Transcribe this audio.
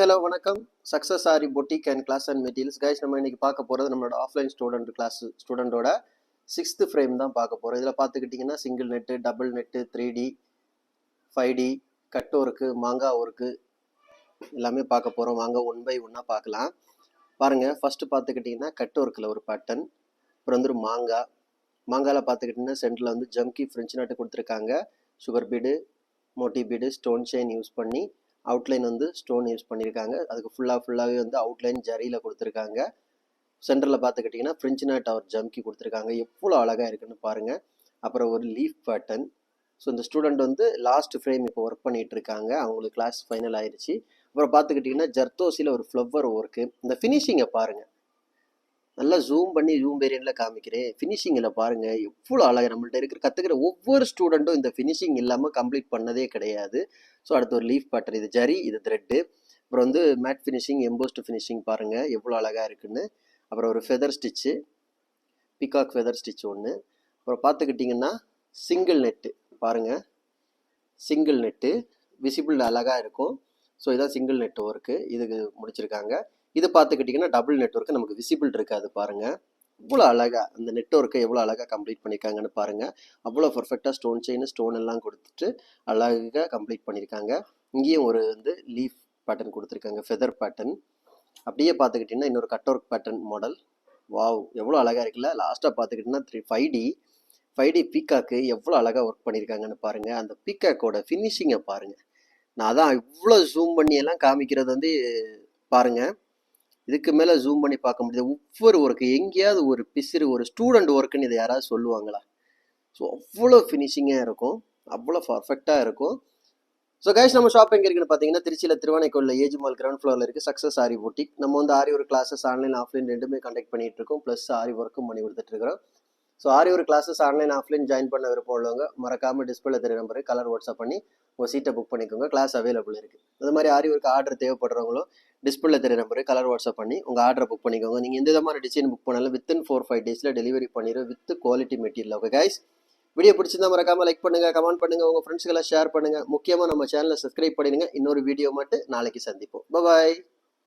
Hello வணக்கம். Success Aari boutique and class and materials guys. நம்ம இன்னைக்கு பார்க்க போகிறது நம்மளோட ஆஃப்லைன் ஸ்டூடெண்டோட 6th ஃப்ரேம் தான் பார்க்க போகிறோம். இதில் பார்த்துக்கிட்டிங்கன்னா single net, double net, 3D, 5D, cut work, மாங்காய் ஒர்க்கு எல்லாமே பார்க்க போகிறோம். வாங்க ஒன் பை ஒன்னாக பார்க்கலாம். பாருங்கள், ஃபஸ்ட்டு பார்த்துக்கிட்டிங்கன்னா கட் ஒர்க்கில் ஒரு பேட்டர்ன், அப்புறம் வந்து மாங்காயில் பார்த்துக்கிட்டிங்கன்னா சென்டரில் வந்து ஜம்கி ஃப்ரெஞ்ச் நாட்டு கொடுத்துருக்காங்க. Sugar bead, Moti bead, stone chain use பண்ணி அவுட்லைன் வந்து ஸ்டோன் யூஸ் பண்ணியிருக்காங்க. அதுக்கு ஃபுல்லாகவே வந்து அவுட்லைன் ஜரியில் கொடுத்துருக்காங்க. சென்டரில் பார்த்துக்கிட்டிங்கன்னா ஃப்ரெஞ்ச் நாட் அவர் ஜம்கி கொடுத்துருக்காங்க. எவ்வளோ அழகாக இருக்குன்னு பாருங்கள். அப்புறம் ஒரு லீஃப் பேட்டர்ன். ஸோ இந்த ஸ்டூடெண்ட் வந்து லாஸ்ட் ஃப்ரேம் இப்போ ஒர்க் பண்ணிகிட்டு இருக்காங்க. அவங்களுக்கு கிளாஸ் ஃபைனல் ஆயிடுச்சு. அப்புறம் பார்த்துக்கிட்டிங்கன்னா ஜர்தோசியில் ஒரு ஃப்ளவர் ஒர்க்கு. இந்த ஃபினிஷிங்கை பாருங்கள், நல்லா ஜூம் வேரியண்ட்டில் காமிக்கிறேன். ஃபினிஷிங்கில் பாருங்கள் எவ்வளோ அழகாக. நம்மள்ட்ட கற்றுக்கிற ஒவ்வொரு ஸ்டூடெண்ட்டும் இந்த ஃபினிஷிங் இல்லாமல் கம்ப்ளீட் பண்ணதே கிடையாது. ஸோ அடுத்து ஒரு லீஃப் பேட்டர்ன், இது ஜரி, இது த்ரெட்டு. அப்புறம் வந்து மேட் ஃபினிஷிங், எம்போஸ்ட் ஃபினிஷிங் பாருங்கள் எவ்வளோ அழகாக இருக்குன்னு. அப்புறம் ஒரு feather stitch, peacock feather stitch ஒன்று. அப்புறம் பார்த்துக்கிட்டிங்கன்னா சிங்கிள் நெட்டு பாருங்கள், சிங்கிள் நெட்டு விசிபிள் அழகாக இருக்கும். ஸோ இதான் சிங்கிள் நெட் ஒர்க்கு, இதுக்கு முடிச்சிருக்காங்க. இது பார்த்துக்கிட்டிங்கன்னா டபுள் நெட்ஒர்க்கு நமக்கு விசிபிள் இருக்காது பாருங்கள். இவ்வளோ அழகாக அந்த நெட்ஒர்க்கை எவ்வளோ அழகாக கம்ப்ளீட் பண்ணியிருக்காங்கன்னு பாருங்கள். அவ்வளோ பர்ஃபெக்டாக ஸ்டோன் செயின், ஸ்டோன் எல்லாம் கொடுத்துட்டு அழகாக கம்ப்ளீட் பண்ணியிருக்காங்க. இங்கேயும் ஒரு வந்து லீஃப் பேட்டர்ன் கொடுத்துருக்காங்க, ஃபெதர் பேட்டர்ன். அப்படியே பார்த்துக்கிட்டிங்கன்னா இன்னொரு cut work pattern model. Wow, எவ்வளோ அழகாக இருக்குல்ல. லாஸ்ட்டாக பார்த்துக்கிட்டிங்கன்னா 5D பீக்காக்கு எவ்வளோ அழகாக ஒர்க் பண்ணியிருக்காங்கன்னு பாருங்கள். அந்த பீக்காக்கோட ஃபினிஷிங்கை பாருங்கள். நான் அதான் இவ்வளோ ஜூம் பண்ணி எல்லாம் காமிக்கிறது வந்து பாருங்கள். இதுக்கு மேலே ஜூம் பண்ணி பார்க்க முடியாது. ஒவ்வொரு ஒர்க்கு எங்கேயாவது ஒரு பிசிறு, ஒரு ஸ்டூடெண்ட் ஒர்க்குன்னு இதை யாராவது சொல்லுவாங்களா? ஸோ அவ்வளோ ஃபினிஷிங்காக இருக்கும், அவ்வளோ பர்ஃபெக்டாக இருக்கும். ஸோ கைஸ், நம்ம ஷாப் எங்கே இருக்குன்னு பார்த்தீங்கன்னா திருச்சியில் திருவானைக்கோயிலில் ஏஜ் மால் கிரவுண்ட் ஃப்ளோரில் இருக்குது சக்ஸஸ் ஆரி பொட்டிக். நம்ம வந்து ஆரி ஒரு கிளாஸஸ் ஆன்லைன் ஆஃப்லைன் ரெண்டுமே கண்டக்ட் பண்ணிகிட்டு இருக்கோம். ப்ளஸ் ஆரி ஒர்க்கும் பண்ணி கொடுத்துட்ருக்கிறோம். ஸோ ஆரி ஒரு கிளாஸஸ் ஆன்லைன் ஆஃப்லைன் ஜாயின் பண்ண விருப்பம் உள்ளவங்க மறக்காமல் டிஸ்பிளே தெரிய நம்பருக்கு கலர் வாட்ஸ்அப் பண்ணி உங்கள் சீட்டை புக் பண்ணிக்கோங்க. கிளாஸ் அவைலபிள் இருக்குது. அது மாதிரி ஆரி ஒர்க்கு ஆர்டர் தேவைப்படுறவங்களும் டிஸ்பிளே தெரிய நம்பருக்கு கலர் வாட்ஸ்அப் பண்ணி உங்கள் ஆர்டரை புக் பண்ணிக்கோங்க. நீங்கள் எந்த விதமான டிசைன் புக் பண்ணாலும் வித்தின் 4-5 டேஸில் டெலிவரி பண்ணிடுவோம் with quality material. Okay guys, video பிடிச்சிருந்தா மறக்காமல் லைக் பண்ணுங்கள், கமெண்ட் பண்ணுங்கள், உங்கள் ஃப்ரெண்ட்ஸ்க்கெல்லாம் ஷேர் பண்ணுங்கள். முக்கியமாக நம்ம சேனலை சப்ஸ்கிரைப் பண்ணிடுங்க. இன்னொரு வீடியோ மட்டும் நாளைக்கு சந்திப்போம். பாய்.